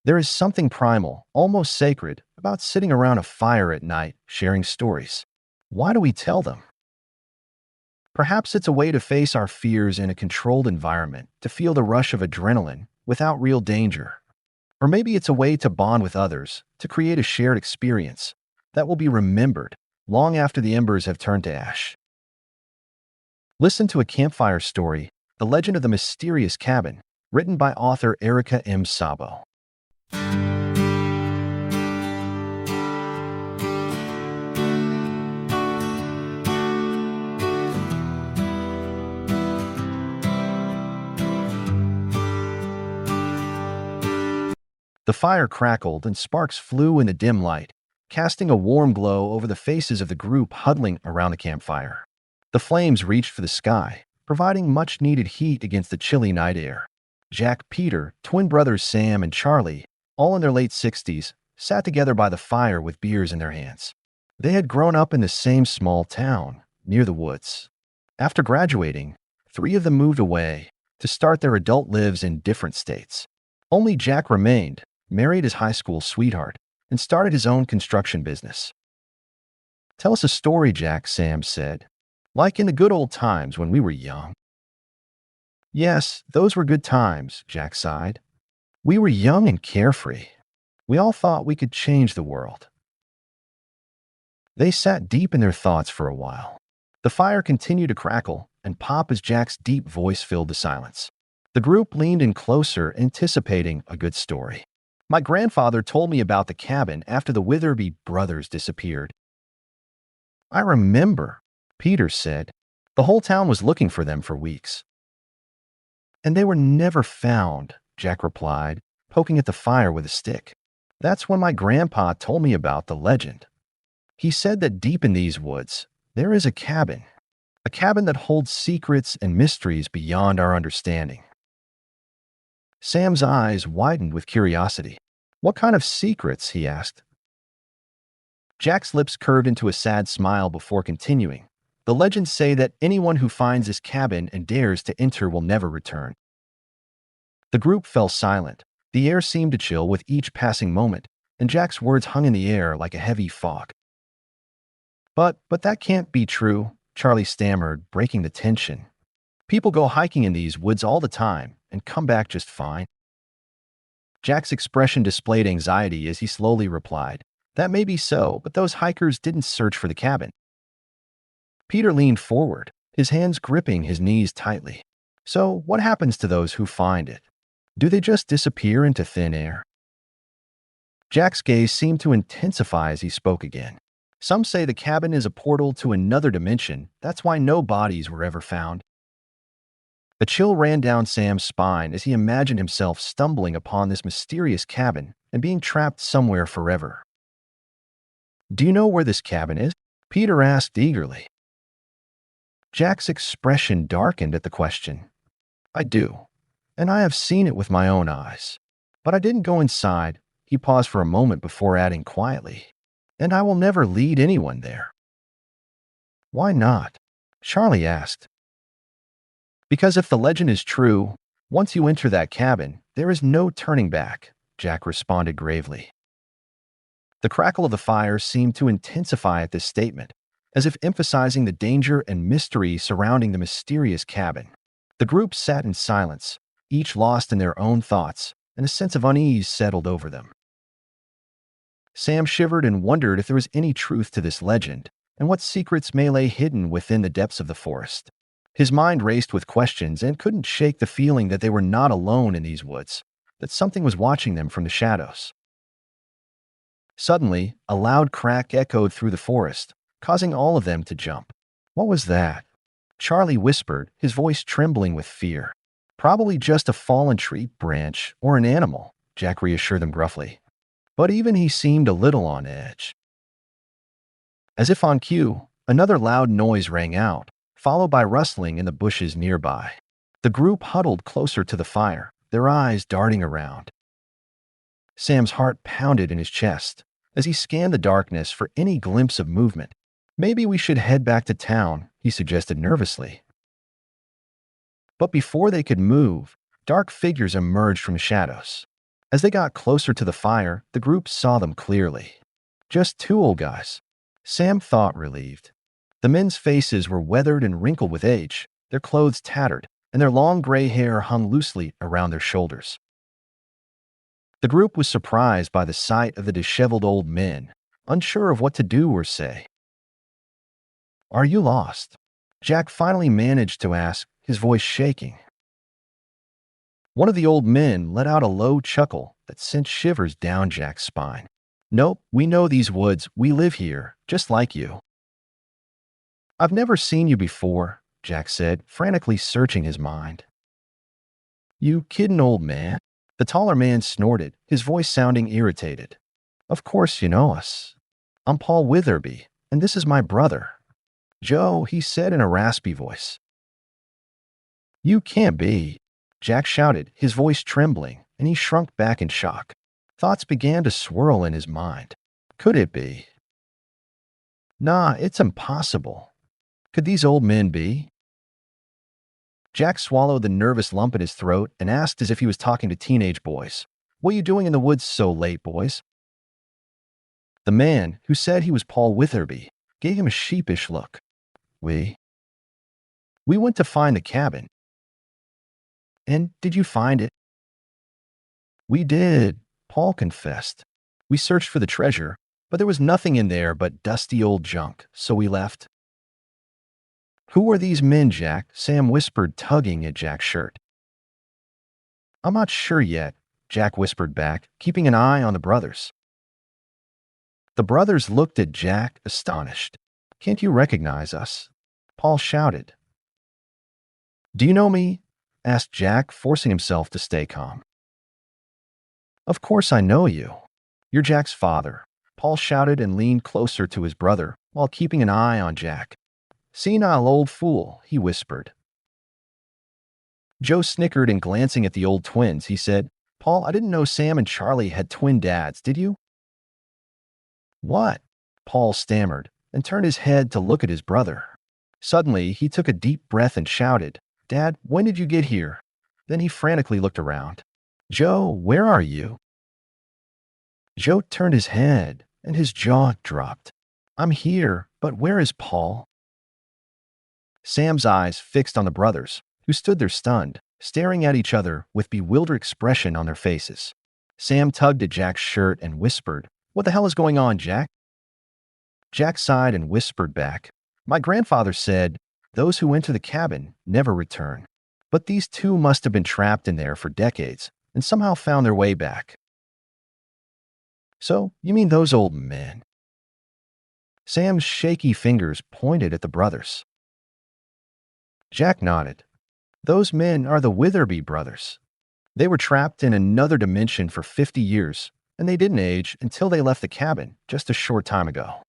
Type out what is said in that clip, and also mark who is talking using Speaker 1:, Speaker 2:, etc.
Speaker 1: There is something primal, almost sacred, about sitting around a fire at night, sharing stories. Why do we tell them? Perhaps it's a way to face our fears in a controlled environment, to feel the rush of adrenaline without real danger. Or maybe it's a way to bond with others, to create a shared experience that will be remembered long after the embers have turned to ash. Listen to a campfire story, The Legend of the Mysterious Cabin, written by author Erika Szabo. The fire crackled and sparks flew in the dim light, casting a warm glow over the faces of the group huddling around the campfire. The flames reached for the sky, providing much-needed heat against the chilly night air. Jack, Peter, twin brothers Sam and Charlie, all in their late 60s, sat together by the fire with beers in their hands. They had grown up in the same small town, near the woods. After graduating, 3 of them moved away to start their adult lives in different states. Only Jack remained, married his high school sweetheart, and started his own construction business. "Tell us a story, Jack," Sam said. "Like in the good old times when we were young." "Yes, those were good times," Jack sighed. "We were young and carefree. We all thought we could change the world." They sat deep in their thoughts for a while. The fire continued to crackle and pop as Jack's deep voice filled the silence. The group leaned in closer, anticipating a good story. "My grandfather told me about the cabin after the Witherby brothers disappeared." "I remember," Peter said. "The whole town was looking for them for weeks." "And they were never found," Jack replied, poking at the fire with a stick. "That's when my grandpa told me about the legend. He said that deep in these woods, there is a cabin that holds secrets and mysteries beyond our understanding." Sam's eyes widened with curiosity. "What kind of secrets?" he asked. Jack's lips curved into a sad smile before continuing. "The legends say that anyone who finds this cabin and dares to enter will never return." The group fell silent. The air seemed to chill with each passing moment, and Jack's words hung in the air like a heavy fog. But that can't be true," Charlie stammered, breaking the tension. "People go hiking in these woods all the time and come back just fine." Jack's expression displayed anxiety as he slowly replied, "That may be so, but those hikers didn't search for the cabin." Peter leaned forward, his hands gripping his knees tightly. "So what happens to those who find it? Do they just disappear into thin air?" Jack's gaze seemed to intensify as he spoke again. "Some say the cabin is a portal to another dimension. That's why no bodies were ever found." A chill ran down Sam's spine as he imagined himself stumbling upon this mysterious cabin and being trapped somewhere forever. "Do you know where this cabin is?" Peter asked eagerly. Jack's expression darkened at the question. "I do, and I have seen it with my own eyes. But I didn't go inside." He paused for a moment before adding quietly, "And I will never lead anyone there." "Why not?" Charlie asked. "Because if the legend is true, once you enter that cabin, there is no turning back," Jack responded gravely. The crackle of the fire seemed to intensify at this statement, as if emphasizing the danger and mystery surrounding the mysterious cabin. The group sat in silence, each lost in their own thoughts, and a sense of unease settled over them. Sam shivered and wondered if there was any truth to this legend, and what secrets may lay hidden within the depths of the forest. His mind raced with questions and couldn't shake the feeling that they were not alone in these woods, that something was watching them from the shadows. Suddenly, a loud crack echoed through the forest, causing all of them to jump. "What was that?" Charlie whispered, his voice trembling with fear. "Probably just a fallen tree branch or an animal," Jack reassured them gruffly. But even he seemed a little on edge. As if on cue, another loud noise rang out, followed by rustling in the bushes nearby. The group huddled closer to the fire, their eyes darting around. Sam's heart pounded in his chest as he scanned the darkness for any glimpse of movement. "Maybe we should head back to town," he suggested nervously. But before they could move, dark figures emerged from the shadows. As they got closer to the fire, the group saw them clearly. Just two old guys. Sam thought, relieved. The men's faces were weathered and wrinkled with age, their clothes tattered, and their long gray hair hung loosely around their shoulders. The group was surprised by the sight of the disheveled old men, unsure of what to do or say. "Are you lost?" Jack finally managed to ask, his voice shaking. One of the old men let out a low chuckle that sent shivers down Jack's spine. "Nope, we know these woods. We live here, just like you." "I've never seen you before," Jack said, frantically searching his mind. "You kiddin', old man?" The taller man snorted, his voice sounding irritated. "Of course you know us. I'm Paul Witherby, and this is my brother, Joe," he said in a raspy voice. "You can't be," Jack shouted, his voice trembling, and he shrunk back in shock. Thoughts began to swirl in his mind. Could it be? Nah, it's impossible. Could these old men be? Jack swallowed the nervous lump in his throat and asked as if he was talking to teenage boys, "What are you doing in the woods so late, boys?" The man, who said he was Paul Witherby, gave him a sheepish look. We went to find the cabin." "And did you find it?" "We did," Paul confessed. "We searched for the treasure, but there was nothing in there but dusty old junk, so we left." "Who are these men, Jack?" Sam whispered, tugging at Jack's shirt. "I'm not sure yet," Jack whispered back, keeping an eye on the brothers. The brothers looked at Jack, astonished. "Can't you recognize us?" Paul shouted. "Do you know me?" asked Jack, forcing himself to stay calm. "Of course I know you. You're Jack's father," Paul shouted and leaned closer to his brother while keeping an eye on Jack. "Senile old fool," he whispered. Joe snickered, and glancing at the old twins, he said, "Paul, I didn't know Sam and Charlie had twin dads, did you?" "What?" Paul stammered and turned his head to look at his brother. Suddenly, he took a deep breath and shouted, "Dad, when did you get here?" Then he frantically looked around. "Joe, where are you?" Joe turned his head, and his jaw dropped. "I'm here, but where is Paul?" Sam's eyes fixed on the brothers, who stood there stunned, staring at each other with bewildered expression on their faces. Sam tugged at Jack's shirt and whispered, "What the hell is going on, Jack?" Jack sighed and whispered back, "My grandfather said, those who enter the cabin never return. But these two must have been trapped in there for decades and somehow found their way back." "So, you mean those old men?" Sam's shaky fingers pointed at the brothers. Jack nodded. "Those men are the Witherby brothers. They were trapped in another dimension for 50 years, and they didn't age until they left the cabin just a short time ago."